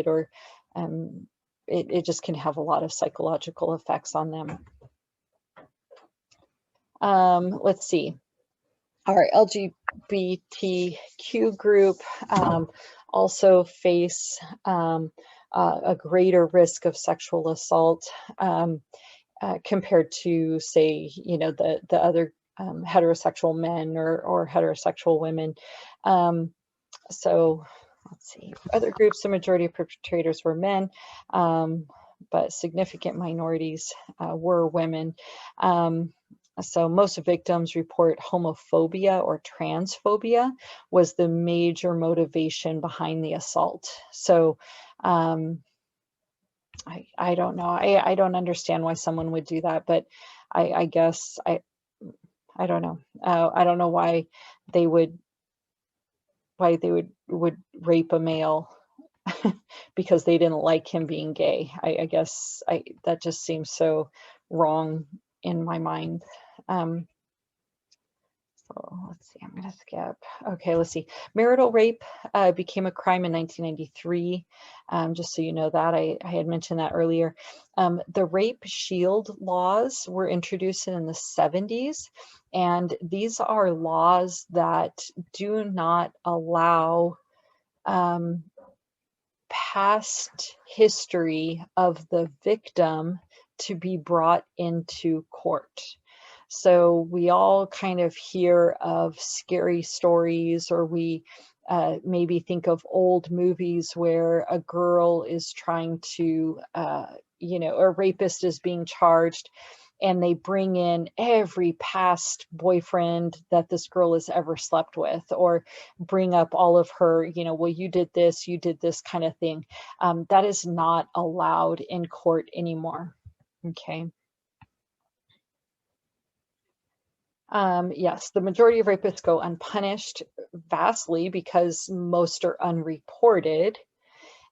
or it just can have a lot of psychological effects on them. Let's see. Our LGBTQ group also face a greater risk of sexual assault compared to, say, the other heterosexual men or heterosexual women. So let's see, other groups, the majority of perpetrators were men, but significant minorities were women. So most victims report homophobia or transphobia was the major motivation behind the assault. So I don't know. I don't understand why someone would do that, but I guess I don't know. I don't know why they would rape a male because they didn't like him being gay. I guess that just seems so wrong in my mind. So let's see, I'm going to skip. Okay, let's see. Marital rape became a crime in 1993. Just so you know that, I had mentioned that earlier. The rape shield laws were introduced in the 70s, and these are laws that do not allow past history of the victim to be brought into court. So we all kind of hear of scary stories, or we maybe think of old movies where a girl is trying to, a rapist is being charged, and they bring in every past boyfriend that this girl has ever slept with, or bring up all of her, well, you did this kind of thing. That is not allowed in court anymore. Okay. Yes, the majority of rapists go unpunished, vastly because most are unreported.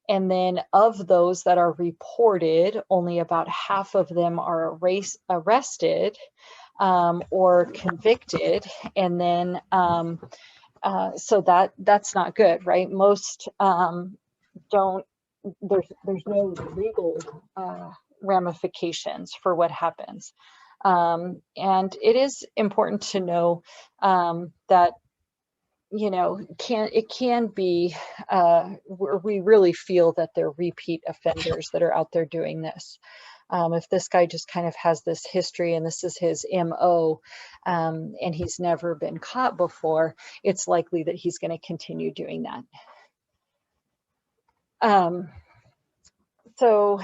And then of those that are reported, only about half of them are arrested or convicted. And then, so that's not good, right? Most don't, there's no legal ramifications for what happens. And it is important to know that, it can be, we really feel that they're repeat offenders that are out there doing this. If this guy just kind of has this history and this is his MO, and he's never been caught before, it's likely that he's going to continue doing that. So,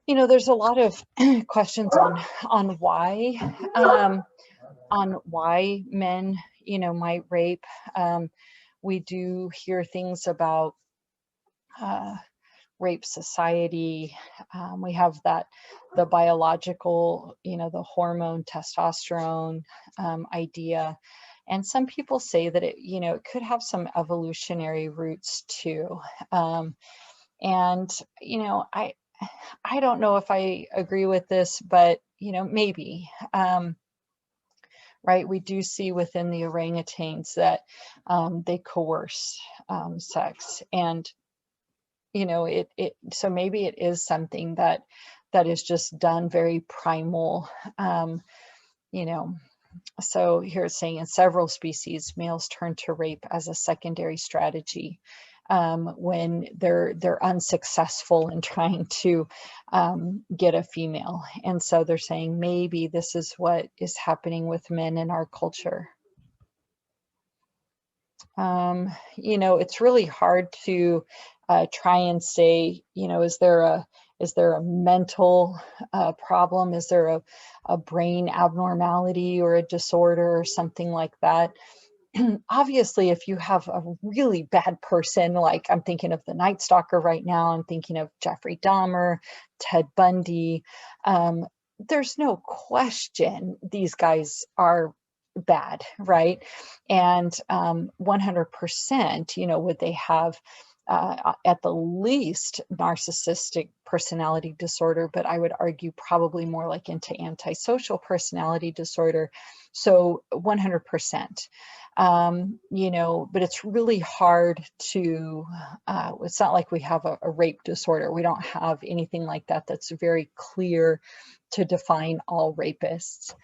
there's a lot of questions on why men, might rape. We do hear things about rape society. We have the biological, the hormone testosterone idea. And some people say that it could have some evolutionary roots too. And, I don't know if I agree with this, but, maybe. Right, we do see within the orangutans that they coerce sex, and so maybe it is something that is just done very primal. So here it's saying in several species, males turn to rape as a secondary strategy when they're unsuccessful in trying to get a female. And so they're saying maybe this is what is happening with men in our culture. It's really hard to try and say, is there a mental problem? Is there a brain abnormality or a disorder or something like that? Obviously, if you have a really bad person, like I'm thinking of the Night Stalker right now, I'm thinking of Jeffrey Dahmer, Ted Bundy, there's no question these guys are bad, right? And 100%, would they have at the least narcissistic personality disorder, but I would argue probably more like into antisocial personality disorder. So 100%. You know, but it's really hard to, it's not like we have a rape disorder. We don't have anything like that that's very clear to define all rapists.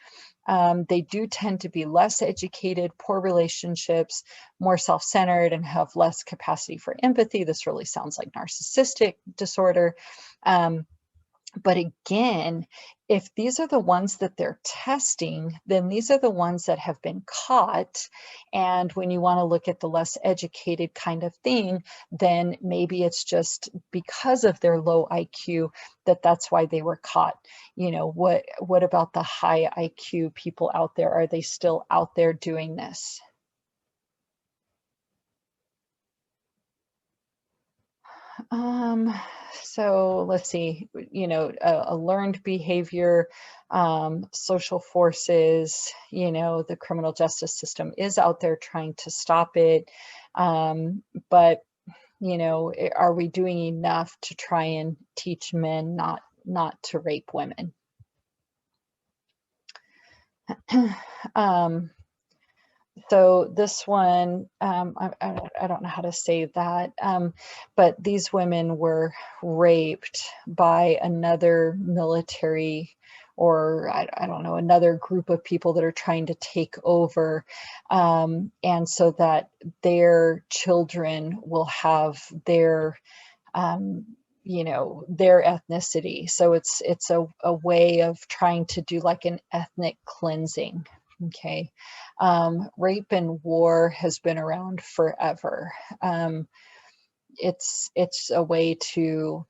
They do tend to be less educated, poor relationships, more self-centered, and have less capacity for empathy. This really sounds like narcissistic disorder. But again, if these are the ones that they're testing, then these are the ones that have been caught. And when you want to look at the less educated kind of thing, then maybe it's just because of their low IQ that's why they were caught. You know, what about the high IQ people out there? Are they still out there doing this? Um, so let's see, you know, a learned behavior, social forces, you know, the criminal justice system is out there trying to stop it. But, you know, are we doing enough to try and teach men not to rape women? um, So this one, I don't know how to say that, but these women were raped by another military, or I don't know, another group of people that are trying to take over, and so that their children will have their, um, you know, their ethnicity. So it's a way of trying to do like an ethnic cleansing. Okay. Rape and war has been around forever. It's a way to,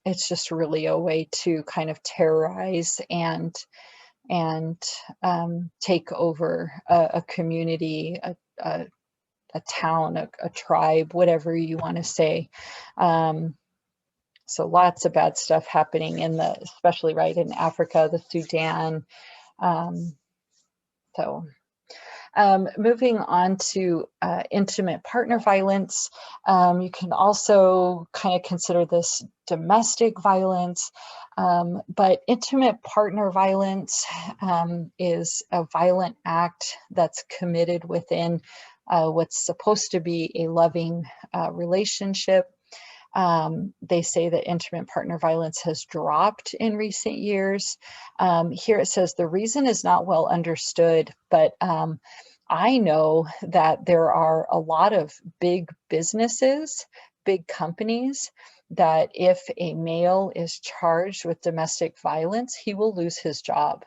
it's just really a way to kind of terrorize and take over a community, a town, a tribe, whatever you want to say. So lots of bad stuff happening in the, especially right in Africa, the Sudan. Um, so moving on to intimate partner violence, you can also kind of consider this domestic violence, but intimate partner violence is a violent act that's committed within what's supposed to be a loving relationship. They say that intimate partner violence has dropped in recent years. Here it says the reason is not well understood, but I know that there are a lot of big businesses, big companies, that if a male is charged with domestic violence, he will lose his job.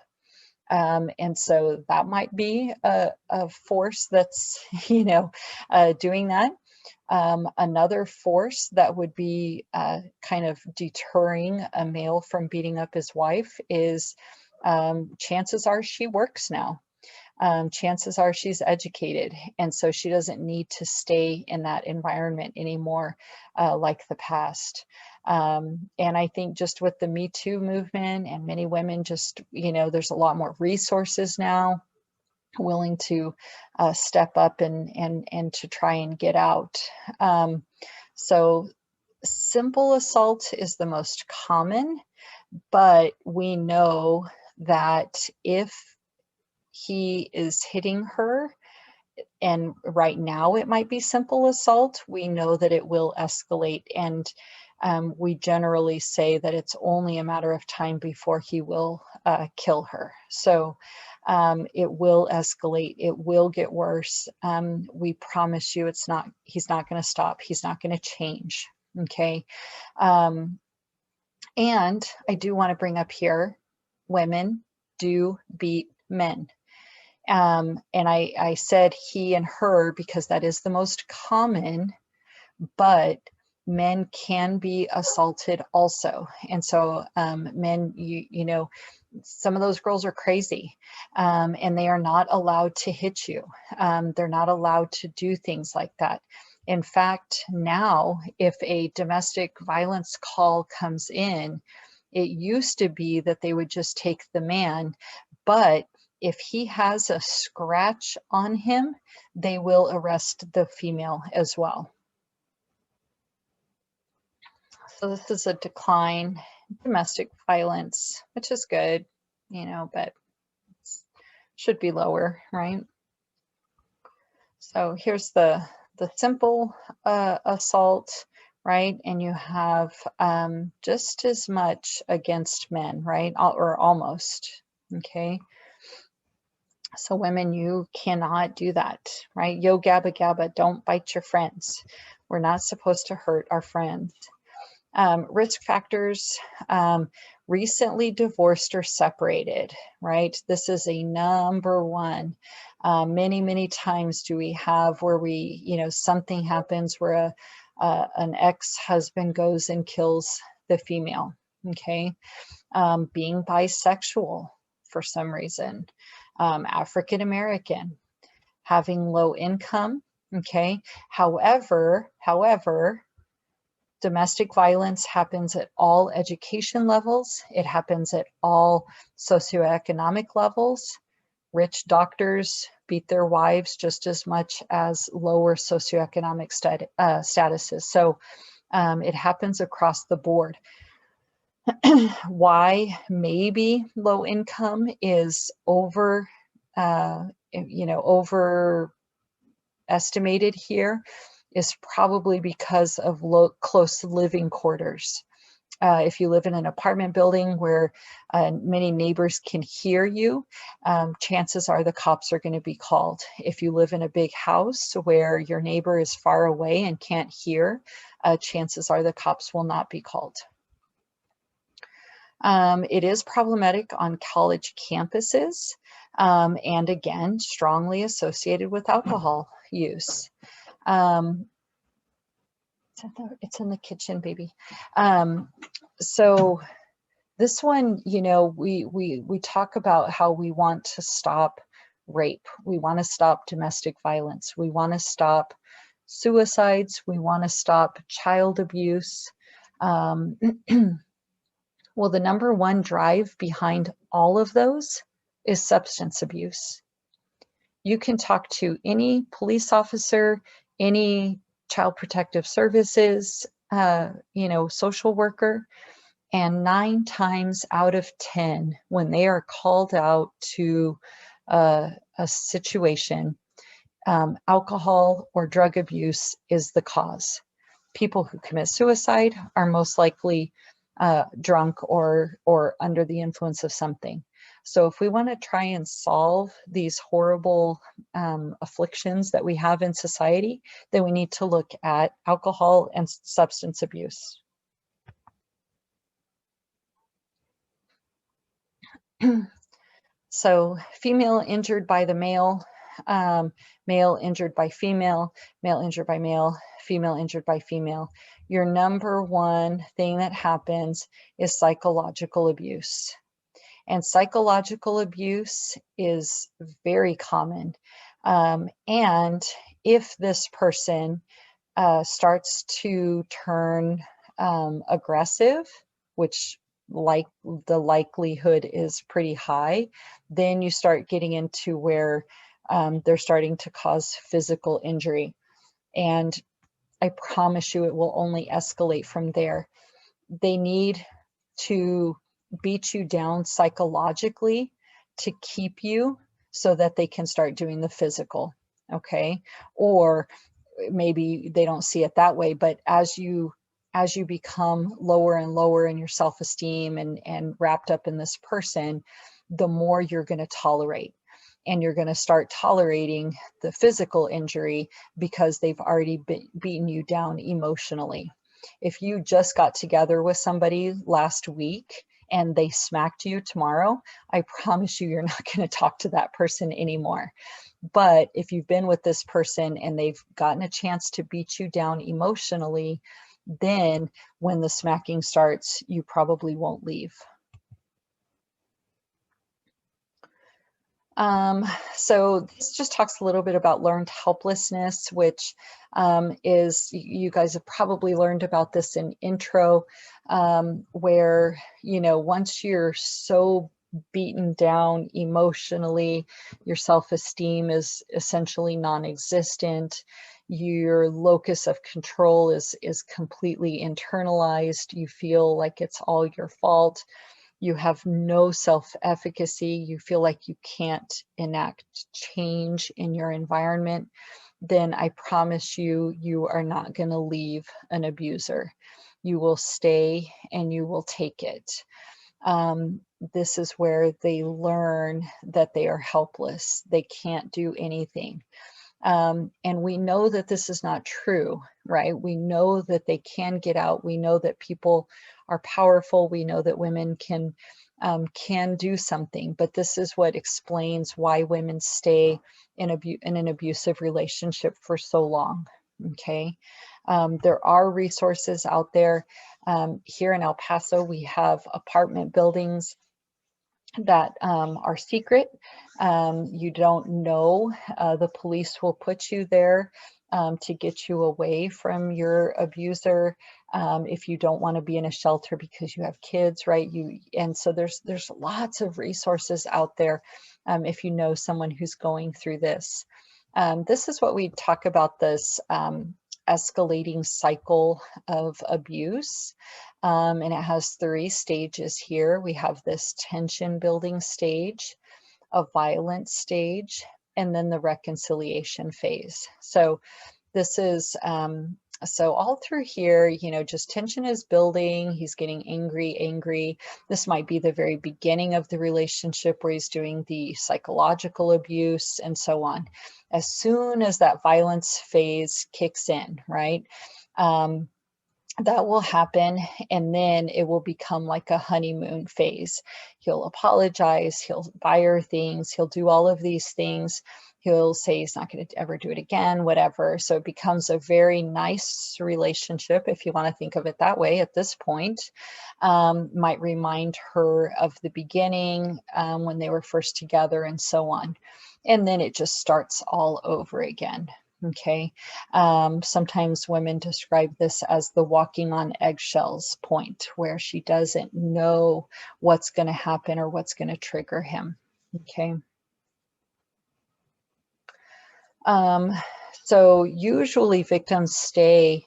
And so that might be a force that's, you know, doing that. Another force that would be kind of deterring a male from beating up his wife is chances are she works now. Chances are she's educated, and so she doesn't need to stay in that environment anymore like the past. And I think just with the Me Too movement and many women just, you know, there's a lot more resources now willing to step up and to try and get out. So simple assault is the most common, but we know that if he is hitting her, and right now it might be simple assault, we know that it will escalate, and we generally say that it's only a matter of time before he will kill her. So it will escalate, it will get worse. We promise you it's not, he's not going to stop, he's not going to change. Okay. And I do want to bring up here, women do beat men. And I said he and her because that is the most common, but men can be assaulted also. And so men, you know, some of those girls are crazy, and they are not allowed to hit you. They're not allowed to do things like that. In fact, now, if a domestic violence call comes in, it used to be that they would just take the man, but if he has a scratch on him, they will arrest the female as well. So this is a decline in domestic violence, which is good, you know, but should be lower, right? So here's the simple assault, right? And you have just as much against men, right? Or almost, okay? So women, you cannot do that, right? Yo gabba gabba, don't bite your friends. We're not supposed to hurt our friends. Risk factors, recently divorced or separated, right? This is a number one. Many times do we have where we, something happens where an ex-husband goes and kills the female, okay? Being bisexual for some reason, African American, having low income, okay? However, domestic violence happens at all education levels. It happens at all socioeconomic levels. Rich doctors beat their wives just as much as lower socioeconomic statuses. So it happens across the board. Why maybe low income is overestimated here is probably because of close living quarters. If you live in an apartment building where many neighbors can hear you, chances are the cops are going to be called. If you live in a big house where your neighbor is far away and can't hear, chances are the cops will not be called. It is problematic on college campuses, and again, strongly associated with alcohol use. It's in the kitchen, baby. So this one, we talk about how we want to stop rape. We want to stop domestic violence. We want to stop suicides. We want to stop child abuse. Well, the number one drive behind all of those is substance abuse. You can talk to any police officer, any child protective services, social worker, and 9 times out of 10, when they are called out to a situation, alcohol or drug abuse is the cause. People who commit suicide are most likely drunk or under the influence of something. So if we want to try and solve these horrible afflictions that we have in society, then we need to look at alcohol and substance abuse. So female injured by the male, male injured by female, male injured by male, female injured by female. Your number one thing that happens is psychological abuse. And psychological abuse is very common. And if this person starts to turn aggressive, which the likelihood is pretty high, then you start getting into where they're starting to cause physical injury. And I promise you it will only escalate from there. They need to beat you down psychologically to keep you so that they can start doing the physical, okay? Or maybe they don't see it that way, but as you become lower and lower in your self-esteem and wrapped up in this person, the more you're going to tolerate. And you're going to start tolerating the physical injury because they've already beaten you down emotionally. If you just got together with somebody last week and they smacked you tomorrow, I promise you, you're not going to talk to that person anymore. But if you've been with this person and they've gotten a chance to beat you down emotionally, then when the smacking starts, you probably won't leave. So this just talks a little bit about learned helplessness, which is, you guys have probably learned about this in intro, where, once you're so beaten down emotionally, your self-esteem is essentially non-existent. Your locus of control is completely internalized. You feel like it's all your fault. You have no self-efficacy. You feel like you can't enact change in your environment. then I promise you, you are not going to leave an abuser. You will stay and you will take it. This is where they learn that they are helpless. They can't do anything. And we know that this is not true, right? We know that they can get out. We know that people are powerful. We know that women can do something, but this is what explains why women stay in an abusive relationship for so long. Okay. There are resources out there. Here in El Paso, we have apartment buildings that are secret. You don't know. The police will put you there to get you away from your abuser. If you don't want to be in a shelter because you have kids, right? And so there's lots of resources out there if you know someone who's going through this. This is what we talk about, this escalating cycle of abuse. And it has 3 stages here. We have this tension building stage, a violence stage, and then the reconciliation phase. So this is, so all through here, you know, just tension is building. He's getting angry. This might be the very beginning of the relationship where he's doing the psychological abuse and so on. As soon as that violence phase kicks in, right? That will happen, and then it will become like a honeymoon phase. He'll apologize, he'll buy her things, he'll do all of these things. He'll say he's not going to ever do it again, whatever. So it becomes a very nice relationship, if you want to think of it that way at this point. Might remind her of the beginning when they were first together and so on. And then it just starts all over again. Okay. Sometimes women describe this as the walking on eggshells point, where she doesn't know what's going to happen or what's going to trigger him. Okay. So usually victims stay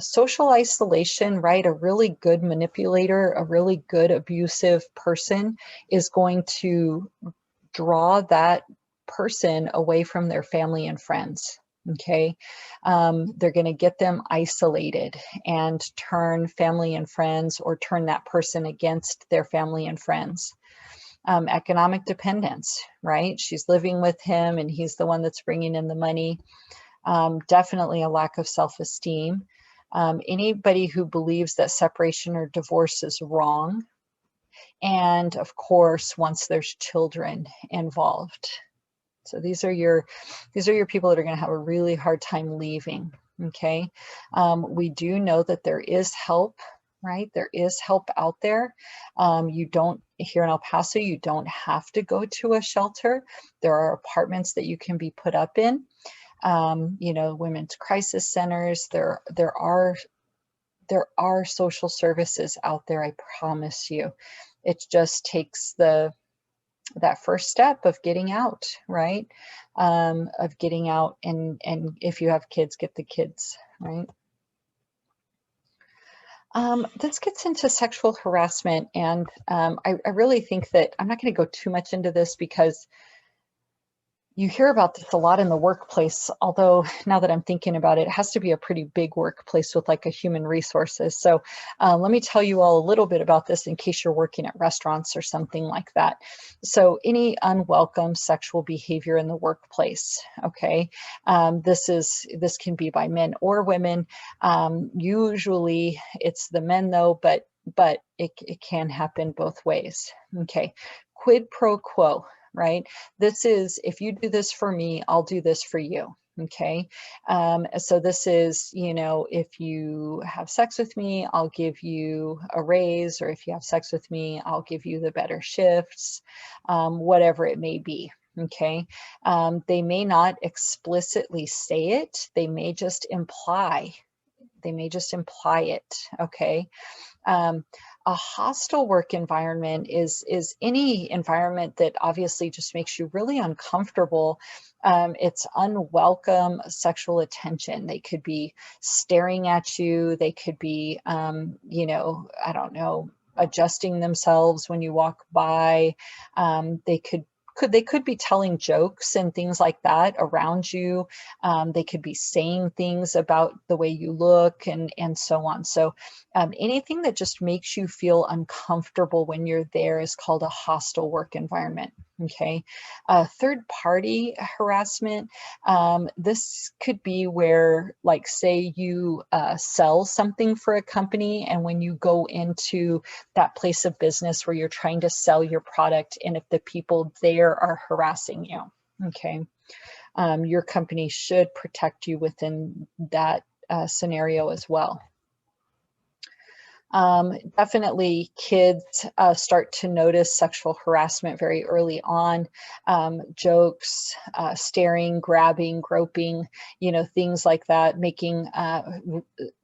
social isolation, right? A really good manipulator, a really good abusive person is going to draw that person away from their family and friends. Okay. They're going to get them isolated and turn family and friends, or turn that person against their family and friends. Economic dependence, right? She's living with him and he's the one that's bringing in the money. Definitely a lack of self-esteem. Anybody who believes that separation or divorce is wrong. And of course, once there's children involved. So these are your people that are going to have a really hard time leaving. Okay. We do know that there is help, right? There is help out there. You don't, here in El Paso, you don't have to go to a shelter. There are apartments that you can be put up in. You know, women's crisis centers. There are social services out there, I promise you. It just takes that first step of getting out, right? Of getting out, and if you have kids, get the kids, right? This gets into sexual harassment, and I really think that I'm not going to go too much into this because you hear about this a lot in the workplace, although now that I'm thinking about it, it has to be a pretty big workplace with like a human resources. So let me tell you all a little bit about this in case you're working at restaurants or something like that. So any unwelcome sexual behavior in the workplace, okay? This can be by men or women. Usually it's the men though, but it can happen both ways, okay? Quid pro quo. Right? This is, if you do this for me, I'll do this for you. Okay. So this is, you know, if you have sex with me, I'll give you a raise, or if you have sex with me, I'll give you the better shifts, whatever it may be. Okay. They may not explicitly say it. They may just imply. It. Okay. A hostile work environment is any environment that obviously just makes you really uncomfortable. It's unwelcome sexual attention. They could be staring at you. They could be, you know, I don't know, adjusting themselves when you walk by. They could they could be telling jokes and things like that around you. They could be saying things about the way you look and so on. So anything that just makes you feel uncomfortable when you're there is called a hostile work environment. Okay. Third party harassment. This could be where, like, say you sell something for a company, and when you go into that place of business where you're trying to sell your product, and if the people there are harassing you, okay, your company should protect you within that scenario as well. Definitely kids start to notice sexual harassment very early on. Jokes, staring, grabbing, groping, things like that, making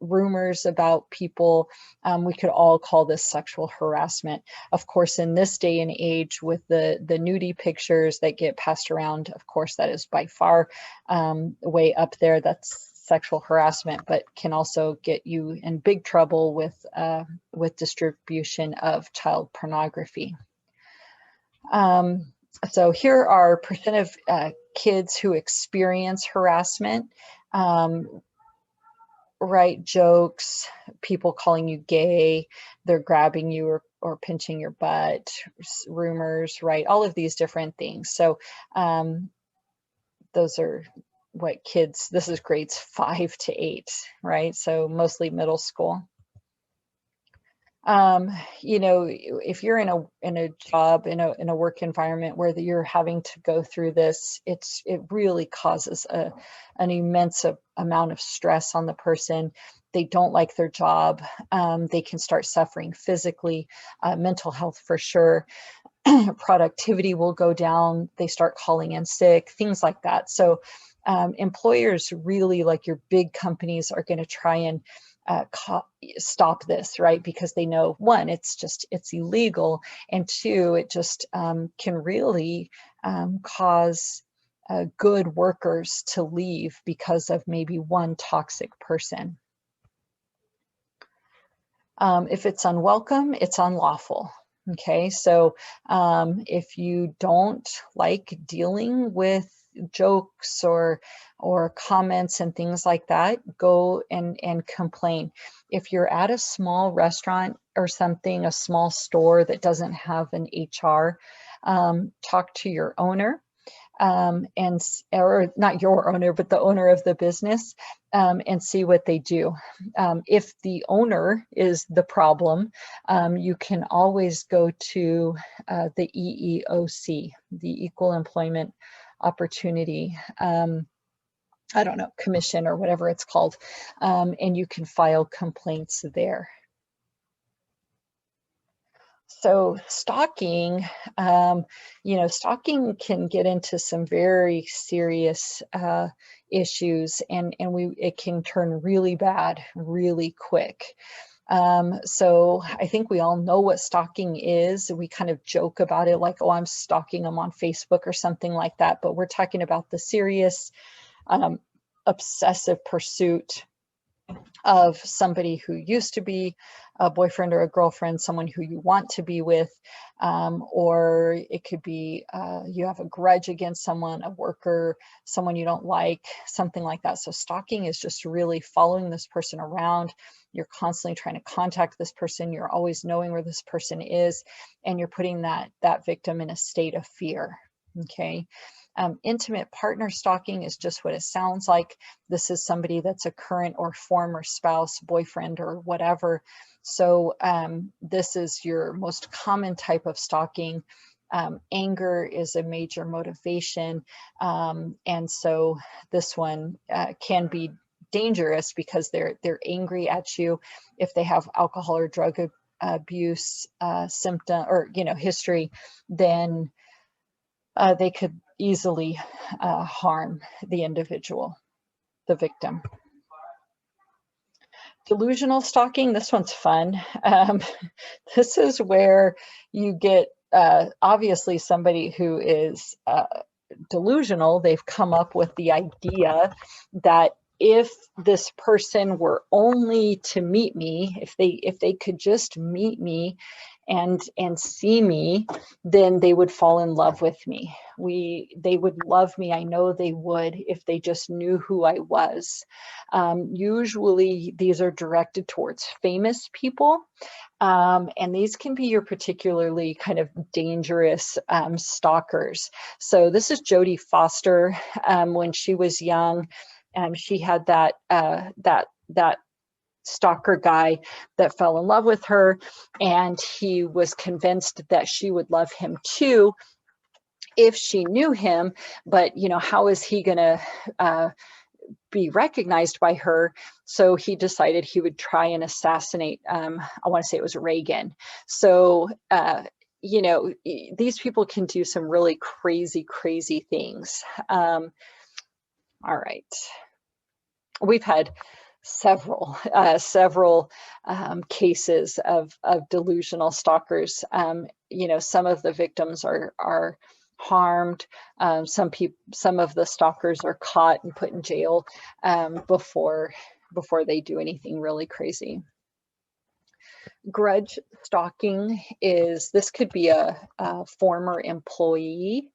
rumors about people. We could all call this sexual harassment. Of course, in this day and age, with the nudie pictures that get passed around, of course, that is by far way up there. That's sexual harassment, but can also get you in big trouble with distribution of child pornography. So here are percent of kids who experience harassment. Right, jokes, people calling you gay, they're grabbing you or pinching your butt, rumors, right, all of these different things. So those are what kids, this is grades 5 to 8, right? So mostly middle school. If you're in a job, in a work environment where you're having to go through this, it really causes an immense amount of stress on the person. They don't like their job. They can start suffering physically, mental health for sure. Productivity will go down. They start calling in sick, things like that. So employers really, like your big companies, are going to try and stop this, right? Because they know, one, it's illegal, and two, it just can really cause good workers to leave because of maybe one toxic person. If it's unwelcome, it's unlawful. Okay, so if you don't like dealing with jokes or comments and things like that, go and complain. If you're at a small restaurant or something, a small store that doesn't have an HR, talk to your owner. Or not your owner, but the owner of the business, and see what they do. If the owner is the problem, you can always go to the EEOC, the Equal Employment Opportunity, I don't know, commission or whatever it's called, and you can file complaints there. So stalking, stalking can get into some very serious issues, and it can turn really bad really quick. So I think we all know what stalking is. We kind of joke about it like, oh, I'm stalking them on Facebook or something like that, but we're talking about the serious obsessive pursuit of somebody who used to be a boyfriend or a girlfriend, someone who you want to be with, or it could be you have a grudge against someone, a worker, someone you don't like, something like that. So stalking is just really following this person around. You're constantly trying to contact this person. You're always knowing where this person is, and you're putting that victim in a state of fear. Okay. Intimate partner stalking is just what it sounds like. This is somebody that's a current or former spouse, boyfriend, or whatever. So this is your most common type of stalking. Anger is a major motivation. And so this one can be dangerous because they're angry at you. If they have alcohol or drug abuse symptom or history, then they could easily harm the individual, the victim. Delusional stalking, this one's fun. This is where you get obviously somebody who is delusional. They've come up with the idea that if this person were only to meet me, if they could just meet me and see me, then they would fall in love with me. They would love me. I know they would if they just knew who I was. Usually these are directed towards famous people. And these can be your particularly kind of dangerous stalkers. So this is Jodie Foster. When she was young, she had that stalker guy that fell in love with her, and he was convinced that she would love him too if she knew him. But you know, how is he gonna be recognized by her? So he decided he would try and assassinate, I want to say it was Reagan. So you know, these people can do some really crazy things. All right, we've had several cases of delusional stalkers. You know, some of the victims are harmed. Some of the stalkers are caught and put in jail before they do anything really crazy. Grudge stalking this could be a former employee.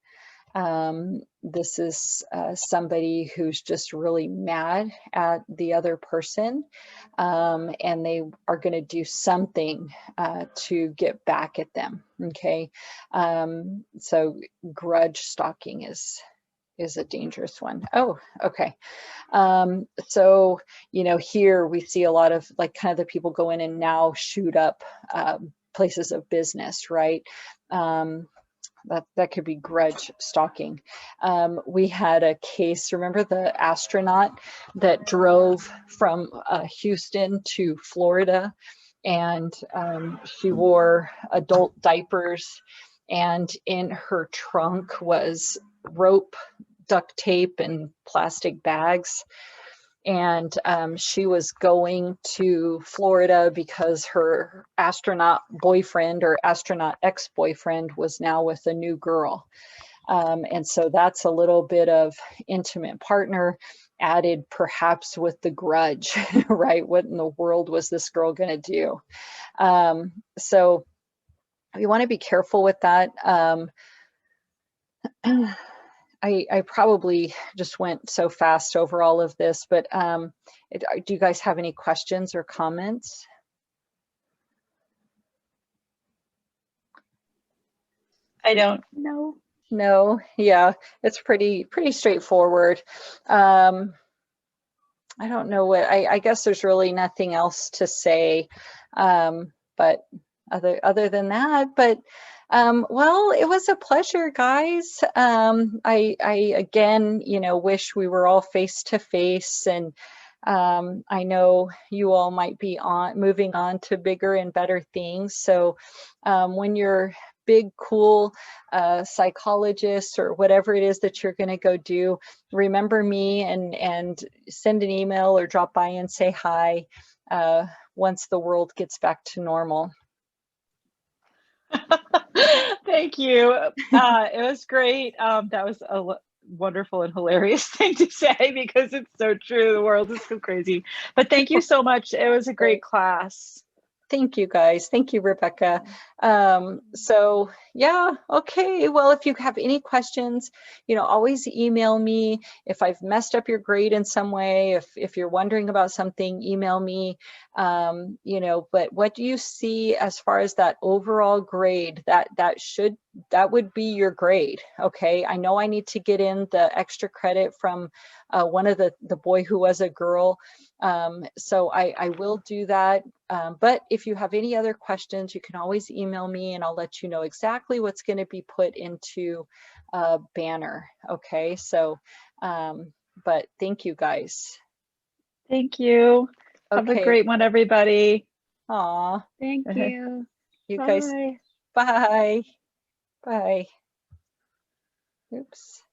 This is somebody who's just really mad at the other person, and they are going to do something to get back at them. Okay, so grudge stalking is a dangerous one. Oh, okay. So, you know, here we see a lot of like kind of the people go in and now shoot up places of business, right? That could be grudge stalking. We had a case, remember the astronaut that drove from Houston to Florida, and she wore adult diapers, and in her trunk was rope, duct tape, and plastic bags. And she was going to Florida because her astronaut boyfriend or astronaut ex-boyfriend was now with a new girl. And so that's a little bit of intimate partner added perhaps with the grudge, right? What in the world was this girl going to do? So you want to be careful with that. I probably just went so fast over all of this, but do you guys have any questions or comments? I don't know. No, yeah, it's pretty straightforward. I don't know what, I guess there's really nothing else to say, but other than that, but well, it was a pleasure, guys. I again, you know, wish we were all face to face, and I know you all might be moving on to bigger and better things. So when you're big, cool psychologist or whatever it is that you're going to go do, remember me and send an email or drop by and say hi once the world gets back to normal. Thank you. It was great. That was a wonderful and hilarious thing to say because it's so true. The world is so crazy. But thank you so much. It was a great class. Thank you, guys. Thank you, Rebecca. So yeah, okay. Well, if you have any questions, you know, always email me. If I've messed up your grade in some way, if you're wondering about something, email me. You know, but what do you see as far as that overall grade? That would be your grade. Okay. I know I need to get in the extra credit from one of the boy who was a girl. So I will do that. But if you have any other questions, you can always email me and I'll let you know exactly what's going to be put into a banner. Okay. So, but thank you, guys. Thank you. Have a Okay. great one, everybody. Aw. Thank you. You guys, Bye. bye. Bye. Oops.